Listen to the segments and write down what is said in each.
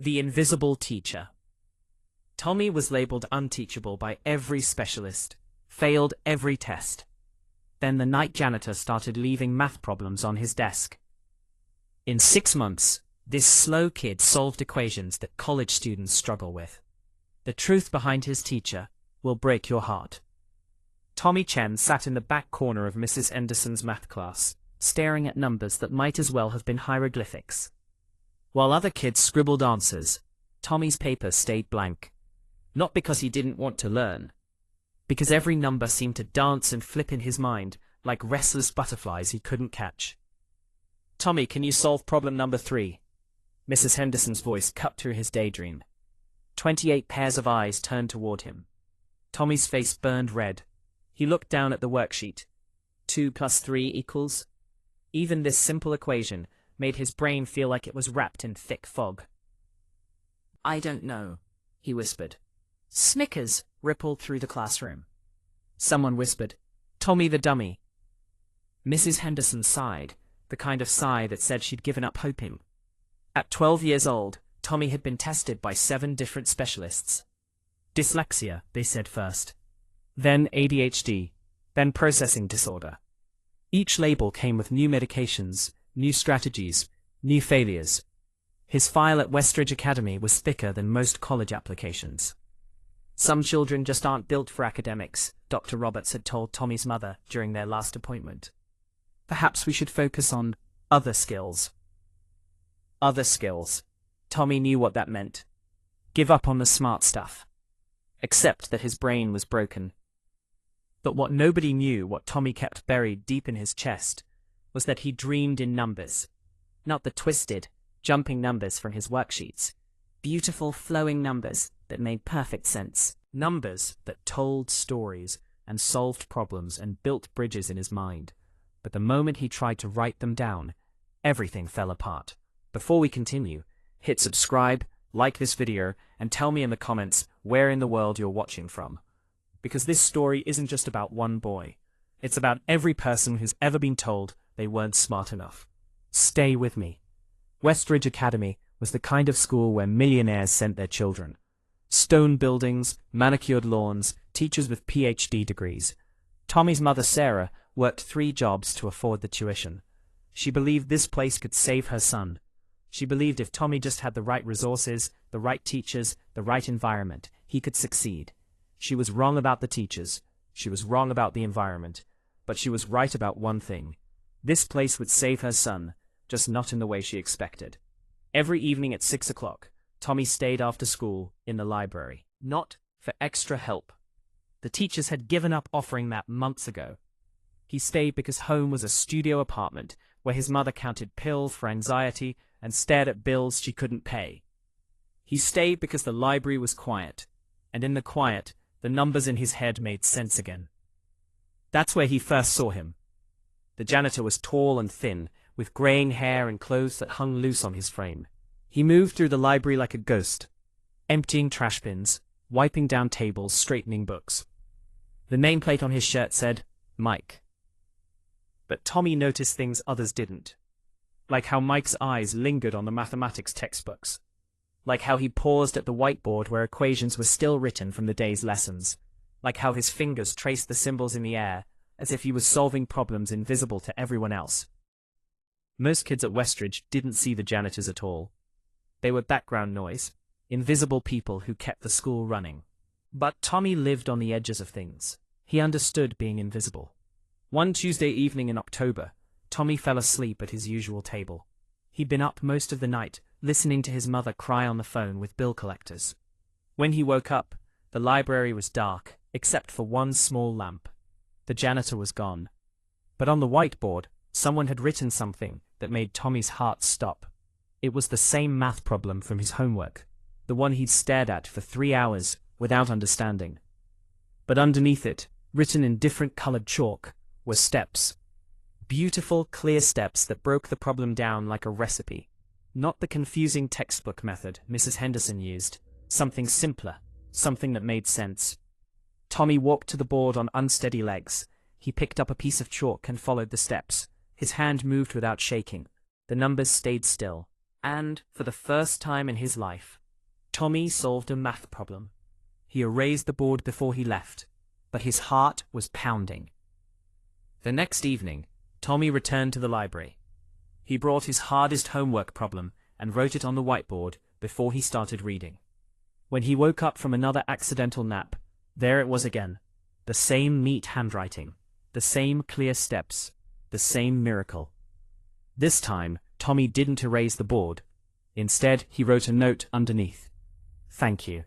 The invisible teacher. Tommy was labeled unteachable by every specialist, failed every test. Then the night janitor started leaving math problems on his desk. In 6 months, this slow kid solved equations that college students struggle with. The truth behind his teacher will break your heart. Tommy Chen sat in the back corner of Mrs. Henderson's math class, staring at numbers that might as well have been hieroglyphics. While other kids scribbled answers, Tommy's paper stayed blank. Not because he didn't want to learn, because every number seemed to dance and flip in his mind like restless butterflies he couldn't catch. "Tommy, can you solve problem number 3? Mrs. Henderson's voice cut through his daydream. 28 pairs of eyes turned toward him. Tommy's face burned red. He looked down at the worksheet. 2 plus 3 equals... Even this simple equation made his brain feel like it was wrapped in thick fog. "I don't know," he whispered. Snickers rippled through the classroom. Someone whispered, "Tommy the dummy." Mrs. Henderson sighed, the kind of sigh that said she'd given up hoping. At 12 years old, Tommy had been tested by 7 different specialists. Dyslexia, they said first. Then ADHD, then processing disorder. Each label came with new medications, new strategies, new failures. His file at Westridge Academy was thicker than most college applications. "Some children just aren't built for academics," Dr. Roberts had told Tommy's mother during their last appointment. "Perhaps we should focus on other skills." Other skills. Tommy knew what that meant. Give up on the smart stuff. Accept that his brain was broken. But what nobody knew, what Tommy kept buried deep in his chest, was that he dreamed in numbers. Not the twisted, jumping numbers from his worksheets. Beautiful, flowing numbers that made perfect sense. Numbers that told stories and solved problems and built bridges in his mind. But the moment he tried to write them down, everything fell apart. Before we continue, hit subscribe, like this video, and tell me in the comments where in the world you're watching from. Because this story isn't just about one boy. It's about every person who's ever been told they weren't smart enough. Stay with me. Westridge Academy was the kind of school where millionaires sent their children. Stone buildings, manicured lawns, teachers with PhD degrees. Tommy's mother, Sarah, worked 3 jobs to afford the tuition. She believed this place could save her son. She believed if Tommy just had the right resources, the right teachers, the right environment, he could succeed. She was wrong about the teachers. She was wrong about the environment. But she was right about one thing. This place would save her son, just not in the way she expected. Every evening at 6 o'clock, Tommy stayed after school in the library. Not for extra help. The teachers had given up offering that months ago. He stayed because home was a studio apartment where his mother counted pills for anxiety and stared at bills she couldn't pay. He stayed because the library was quiet, and in the quiet, the numbers in his head made sense again. That's where he first saw him. The janitor was tall and thin, with graying hair and clothes that hung loose on his frame. He moved through the library like a ghost, emptying trash bins, wiping down tables, straightening books. The nameplate on his shirt said, Mike. But Tommy noticed things others didn't. Like how Mike's eyes lingered on the mathematics textbooks. Like how he paused at the whiteboard where equations were still written from the day's lessons. Like how his fingers traced the symbols in the air, as if he was solving problems invisible to everyone else. Most kids at Westridge didn't see the janitors at all. They were background noise, invisible people who kept the school running. But Tommy lived on the edges of things. He understood being invisible. One Tuesday evening in October, Tommy fell asleep at his usual table. He'd been up most of the night, listening to his mother cry on the phone with bill collectors. When he woke up, the library was dark, except for one small lamp. The janitor was gone. But on the whiteboard, someone had written something that made Tommy's heart stop. It was the same math problem from his homework, the one he'd stared at for 3 hours without understanding. But underneath it, written in different colored chalk, were steps. Beautiful, clear steps that broke the problem down like a recipe. Not the confusing textbook method Mrs. Henderson used, something simpler, something that made sense. Tommy walked to the board on unsteady legs. He picked up a piece of chalk and followed the steps. His hand moved without shaking. The numbers stayed still. And, for the first time in his life, Tommy solved a math problem. He erased the board before he left, but his heart was pounding. The next evening, Tommy returned to the library. He brought his hardest homework problem and wrote it on the whiteboard before he started reading. When he woke up from another accidental nap, there it was again. The same neat handwriting, the same clear steps, the same miracle. This time, Tommy didn't erase the board. Instead, he wrote a note underneath. Thank you.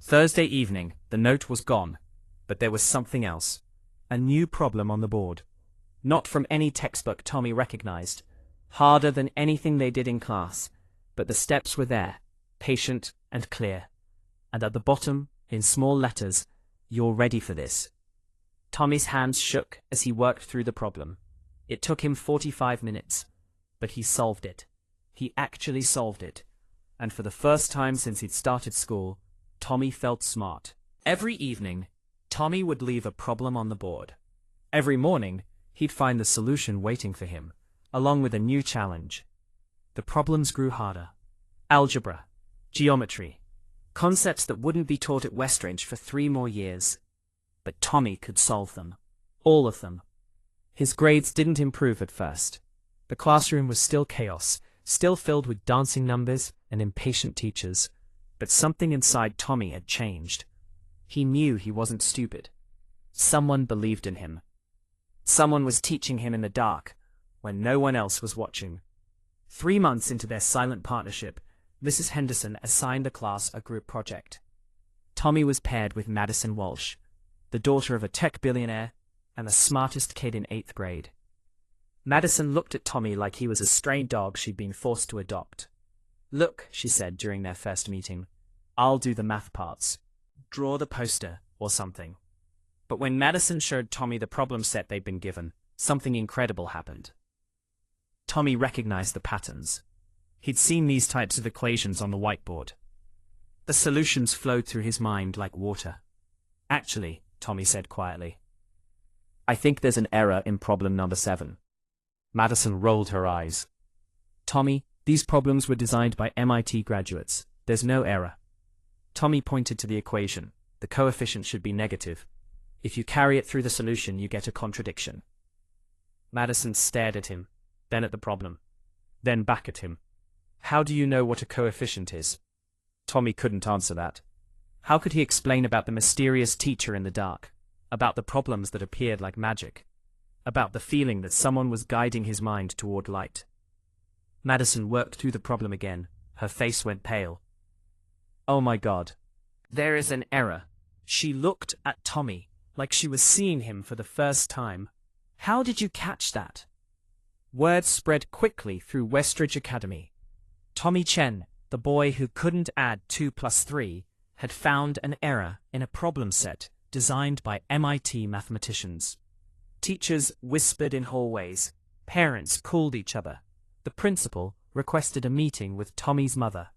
Thursday evening, the note was gone, but there was something else. A new problem on the board. Not from any textbook Tommy recognized. Harder than anything they did in class, but the steps were there, patient and clear. And at the bottom, in small letters, "You're ready for this." Tommy's hands shook as he worked through the problem. It took him 45 minutes, but he solved it. He actually solved it. And for the first time since he'd started school, Tommy felt smart. Every evening, Tommy would leave a problem on the board. Every morning, he'd find the solution waiting for him, along with a new challenge. The problems grew harder. Algebra, geometry, concepts that wouldn't be taught at Westridge for 3 more years. But Tommy could solve them. All of them. His grades didn't improve at first. The classroom was still chaos, still filled with dancing numbers and impatient teachers. But something inside Tommy had changed. He knew he wasn't stupid. Someone believed in him. Someone was teaching him in the dark, when no one else was watching. 3 months into their silent partnership, Mrs. Henderson assigned the class a group project. Tommy was paired with Madison Walsh, the daughter of a tech billionaire and the smartest kid in 8th grade. Madison looked at Tommy like he was a stray dog she'd been forced to adopt. "Look," she said during their first meeting, "I'll do the math parts. Draw the poster or something." But when Madison showed Tommy the problem set they'd been given, something incredible happened. Tommy recognized the patterns. He'd seen these types of equations on the whiteboard. The solutions flowed through his mind like water. "Actually," Tommy said quietly, "I think there's an error in problem number 7. Madison rolled her eyes. "Tommy, these problems were designed by MIT graduates. There's no error." Tommy pointed to the equation. The coefficient should be negative. If you carry it through the solution, you get a contradiction. Madison stared at him, then at the problem, then back at him. "How do you know what a coefficient is?" Tommy couldn't answer that. How could he explain about the mysterious teacher in the dark, about the problems that appeared like magic, about the feeling that someone was guiding his mind toward light? Madison worked through the problem again. Her face went pale. "Oh my God. There is an error." She looked at Tommy like she was seeing him for the first time. "How did you catch that?" Word spread quickly through Westridge Academy. Tommy Chen, the boy who couldn't add 2 plus 3, had found an error in a problem set designed by MIT mathematicians. Teachers whispered in hallways. Parents called each other. The principal requested a meeting with Tommy's mother.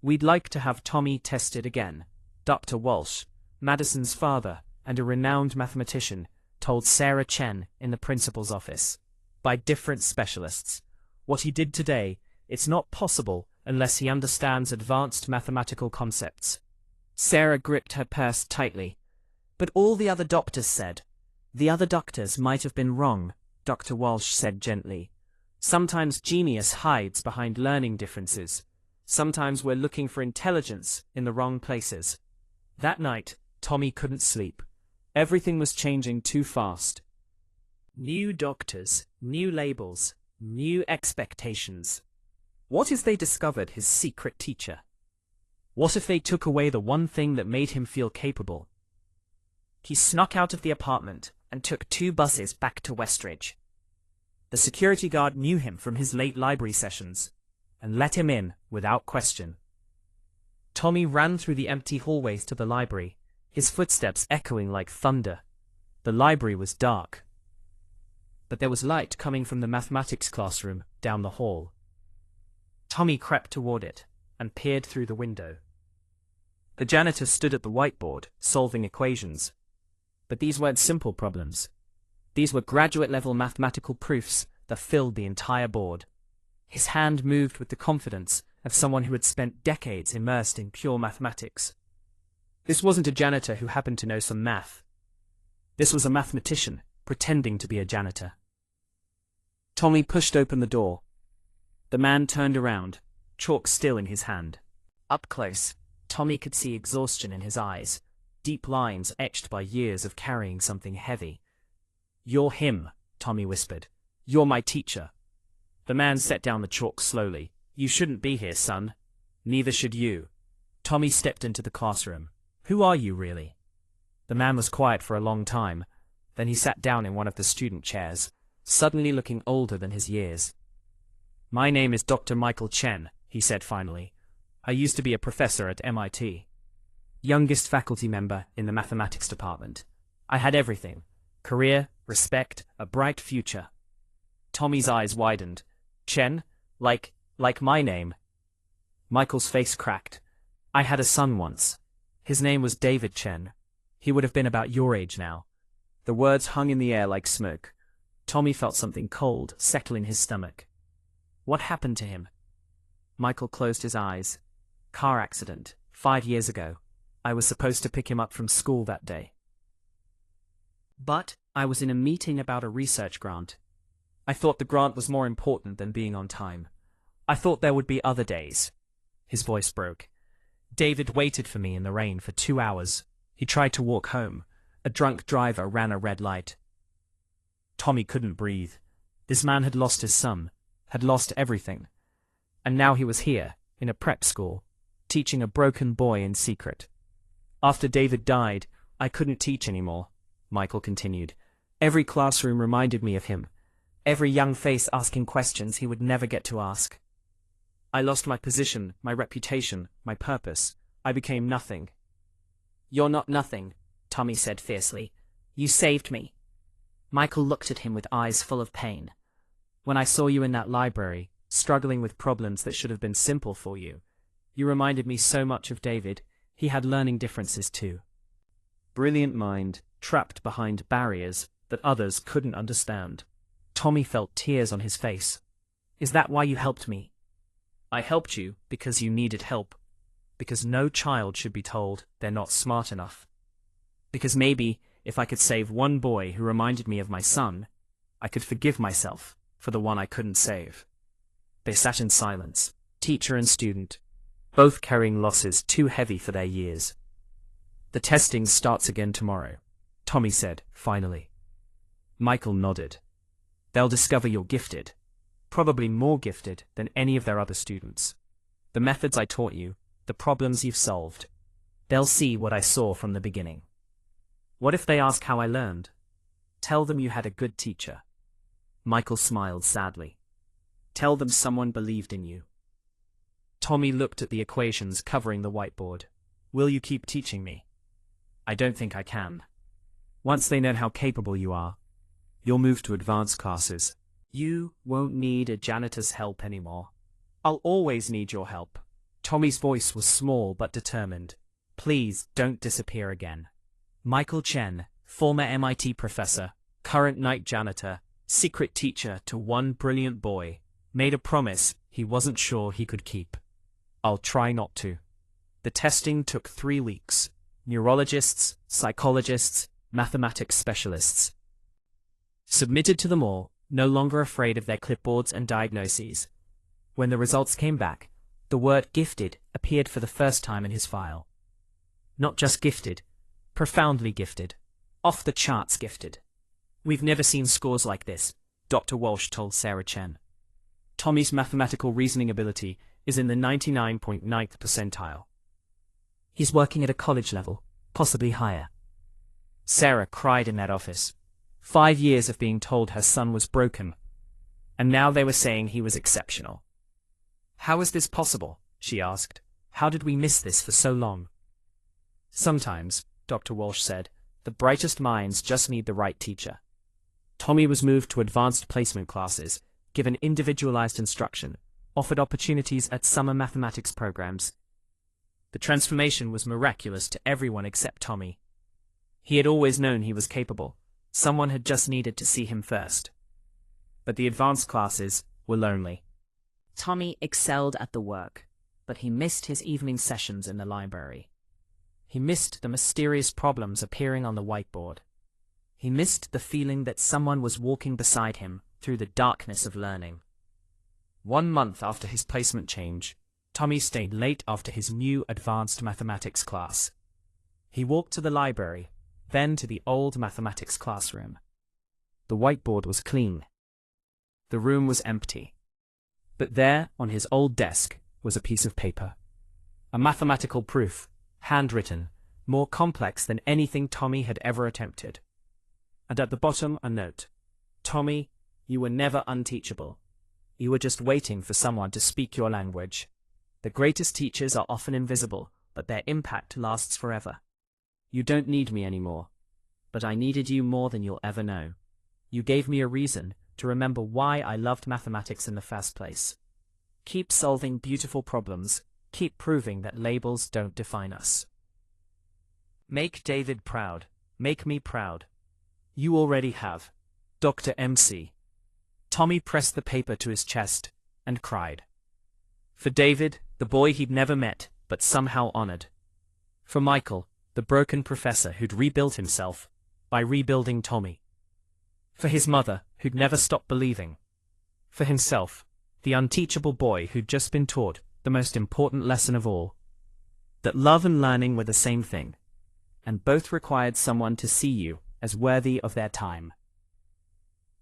"We'd like to have Tommy tested again," Dr. Walsh, Madison's father and a renowned mathematician, told Sarah Chen in the principal's office. "By different specialists. What he did today, it's not possible unless he understands advanced mathematical concepts." Sarah gripped her purse tightly. "But all the other doctors said." "The other doctors might have been wrong," Dr. Walsh said gently. "Sometimes genius hides behind learning differences. Sometimes we're looking for intelligence in the wrong places." That night, Tommy couldn't sleep. Everything was changing too fast. New doctors, new labels, new expectations. What if they discovered his secret teacher? What if they took away the one thing that made him feel capable? He snuck out of the apartment and took 2 buses back to Westridge. The security guard knew him from his late library sessions and let him in without question. Tommy ran through the empty hallways to the library, his footsteps echoing like thunder. The library was dark, but there was light coming from the mathematics classroom down the hall. Tommy crept toward it and peered through the window. The janitor stood at the whiteboard, solving equations. But these weren't simple problems. These were graduate-level mathematical proofs that filled the entire board. His hand moved with the confidence of someone who had spent decades immersed in pure mathematics. This wasn't a janitor who happened to know some math. This was a mathematician pretending to be a janitor. Tommy pushed open the door. The man turned around, chalk still in his hand. Up close, Tommy could see exhaustion in his eyes, deep lines etched by years of carrying something heavy. "You're him," Tommy whispered. "You're my teacher." The man set down the chalk slowly. "You shouldn't be here, son. Neither should you." Tommy stepped into the classroom. "Who are you, really?" The man was quiet for a long time. Then he sat down in one of the student chairs, suddenly looking older than his years. "My name is Dr. Michael Chen," he said finally. "I used to be a professor at MIT. Youngest faculty member in the mathematics department. I had everything. Career, respect, a bright future." Tommy's eyes widened. "Chen? Like my name?" Michael's face cracked. "I had a son once. His name was David Chen. He would have been about your age now." The words hung in the air like smoke. Tommy felt something cold settle in his stomach. What happened to him? Michael closed his eyes. "Car accident, 5 years ago. I was supposed to pick him up from school that day. But I was in a meeting about a research grant. I thought the grant was more important than being on time. I thought there would be other days." His voice broke. "David waited for me in the rain for 2 hours. He tried to walk home. A drunk driver ran a red light." Tommy couldn't breathe. This man had lost his son, had lost everything. And now he was here, in a prep school, teaching a broken boy in secret. "After David died, I couldn't teach anymore," Michael continued. "Every classroom reminded me of him. Every young face asking questions he would never get to ask. I lost my position, my reputation, my purpose. I became nothing." "You're not nothing," Tommy said fiercely. "You saved me." Michael looked at him with eyes full of pain. "When I saw you in that library, struggling with problems that should have been simple for you, you reminded me so much of David. He had learning differences too. Brilliant mind, trapped behind barriers that others couldn't understand." Tommy felt tears on his face. "Is that why you helped me?" "I helped you because you needed help. Because no child should be told they're not smart enough. Because maybe if I could save one boy who reminded me of my son, I could forgive myself for the one I couldn't save." They sat in silence, teacher and student, both carrying losses too heavy for their years. "The testing starts again tomorrow," Tommy said, finally. Michael nodded. "They'll discover you're gifted, probably more gifted than any of their other students. The methods I taught you, the problems you've solved. They'll see what I saw from the beginning. What if they ask how I learned? Tell them you had a good teacher." Michael smiled sadly. "Tell them someone believed in you." Tommy looked at the equations covering the whiteboard. "Will you keep teaching me?" "I don't think I can. Once they know how capable you are, you'll move to advanced classes. You won't need a janitor's help anymore. I'll always need your help." Tommy's voice was small but determined. "Please don't disappear again." Michael Chen, former MIT professor, current night janitor, secret teacher to one brilliant boy, made a promise he wasn't sure he could keep. "I'll try not to." The testing took 3 weeks. Neurologists, psychologists, mathematics specialists submitted to them all, no longer afraid of their clipboards and diagnoses. When the results came back, the word gifted appeared for the first time in his file. Not just gifted, profoundly gifted. Off the charts gifted. "We've never seen scores like this," Dr. Walsh told Sarah Chen. "Tommy's mathematical reasoning ability is in the 99.9th percentile. He's working at a college level, possibly higher." Sarah cried in that office. 5 years of being told her son was broken, and now they were saying he was exceptional. "How is this possible?" she asked. "How did we miss this for so long?" "Sometimes," Dr. Walsh said, "the brightest minds just need the right teacher." Tommy was moved to advanced placement classes, given individualized instruction, offered opportunities at summer mathematics programs. The transformation was miraculous to everyone except Tommy. He had always known he was capable. Someone had just needed to see him first. But the advanced classes were lonely. Tommy excelled at the work, but he missed his evening sessions in the library. He missed the mysterious problems appearing on the whiteboard. He missed the feeling that someone was walking beside him through the darkness of learning. 1 month after his placement change, Tommy stayed late after his new advanced mathematics class. He walked to the library, then to the old mathematics classroom. The whiteboard was clean. The room was empty. But there, on his old desk, was a piece of paper. A mathematical proof, handwritten, more complex than anything Tommy had ever attempted. And at the bottom, a note. Tommy, you were never unteachable. You were just waiting for someone to speak your language. The greatest teachers are often invisible, but their impact lasts forever. You don't need me anymore, but I needed you more than you'll ever know. You gave me a reason to remember why I loved mathematics in the first place. Keep solving beautiful problems. Keep proving that labels don't define us. Make David proud. Make me proud. You already have. Dr. MC. Tommy pressed the paper to his chest and cried. For David, the boy he'd never met, but somehow honored. For Michael, the broken professor who'd rebuilt himself by rebuilding Tommy. For his mother, who'd never stopped believing. For himself, the unteachable boy who'd just been taught the most important lesson of all. That love and learning were the same thing, and both required someone to see you as worthy of their time.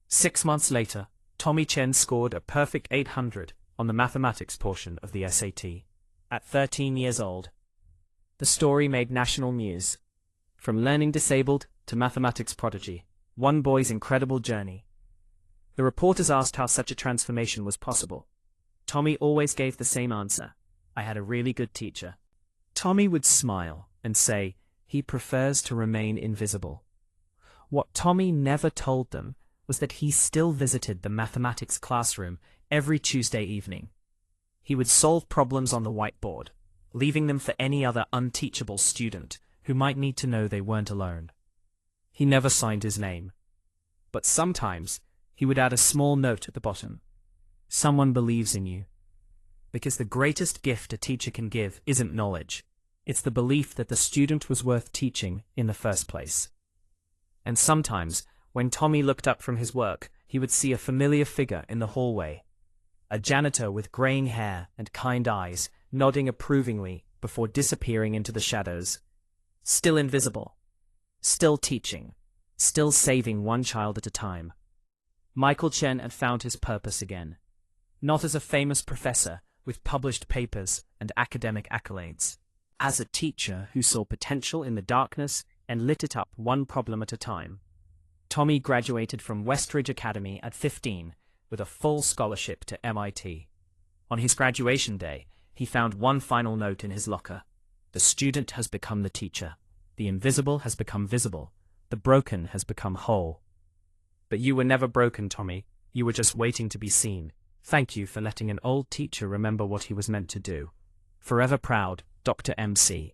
6 months later, Tommy Chen scored a perfect 800 on the mathematics portion of the SAT. At 13 years old. The story made national news. From learning disabled to mathematics prodigy, one boy's incredible journey. The reporters asked how such a transformation was possible. Tommy always gave the same answer. I had a really good teacher. Tommy would smile and say he prefers to remain invisible. What Tommy never told them was that he still visited the mathematics classroom every Tuesday evening. He would solve problems on the whiteboard, leaving them for any other unteachable student who might need to know they weren't alone. He never signed his name. But sometimes he would add a small note at the bottom. Someone believes in you. Because the greatest gift a teacher can give isn't knowledge. It's the belief that the student was worth teaching in the first place. And sometimes, when Tommy looked up from his work, he would see a familiar figure in the hallway. A janitor with graying hair and kind eyes, nodding approvingly before disappearing into the shadows. Still invisible. Still teaching. Still saving one child at a time. Michael Chen had found his purpose again. Not as a famous professor with published papers and academic accolades. As a teacher who saw potential in the darkness and lit it up one problem at a time. Tommy graduated from Westridge Academy at 15 with a full scholarship to MIT. On his graduation day, he found one final note in his locker. The student has become the teacher. The invisible has become visible. The broken has become whole. But you were never broken, Tommy. You were just waiting to be seen. Thank you for letting an old teacher remember what he was meant to do. Forever proud, Dr. MC.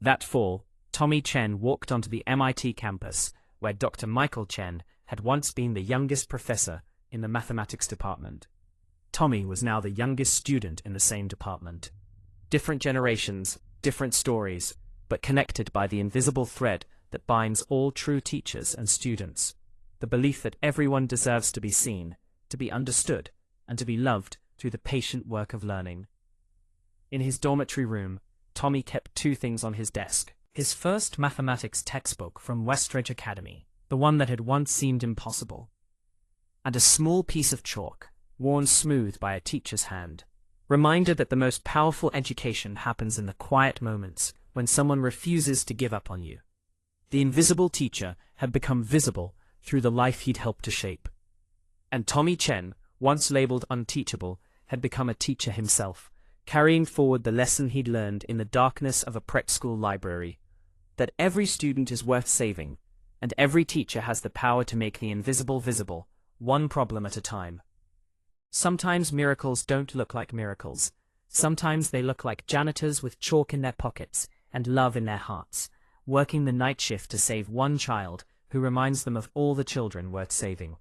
That fall, Tommy Chen walked onto the MIT campus, where Dr. Michael Chen had once been the youngest professor in the mathematics department. Tommy was now the youngest student in the same department. Different generations, different stories, but connected by the invisible thread that binds all true teachers and students. The belief that everyone deserves to be seen, to be understood, and to be loved through the patient work of learning. In his dormitory room, Tommy kept 2 things on his desk. His first mathematics textbook from Westridge Academy, the one that had once seemed impossible. And a small piece of chalk, worn smooth by a teacher's hand. Reminder that the most powerful education happens in the quiet moments when someone refuses to give up on you. The invisible teacher had become visible through the life he'd helped to shape. And Tommy Chen, once labeled unteachable, had become a teacher himself, carrying forward the lesson he'd learned in the darkness of a prep school library, that every student is worth saving, and every teacher has the power to make the invisible visible, one problem at a time. Sometimes miracles don't look like miracles. Sometimes they look like janitors with chalk in their pockets and love in their hearts, working the night shift to save one child who reminds them of all the children worth saving.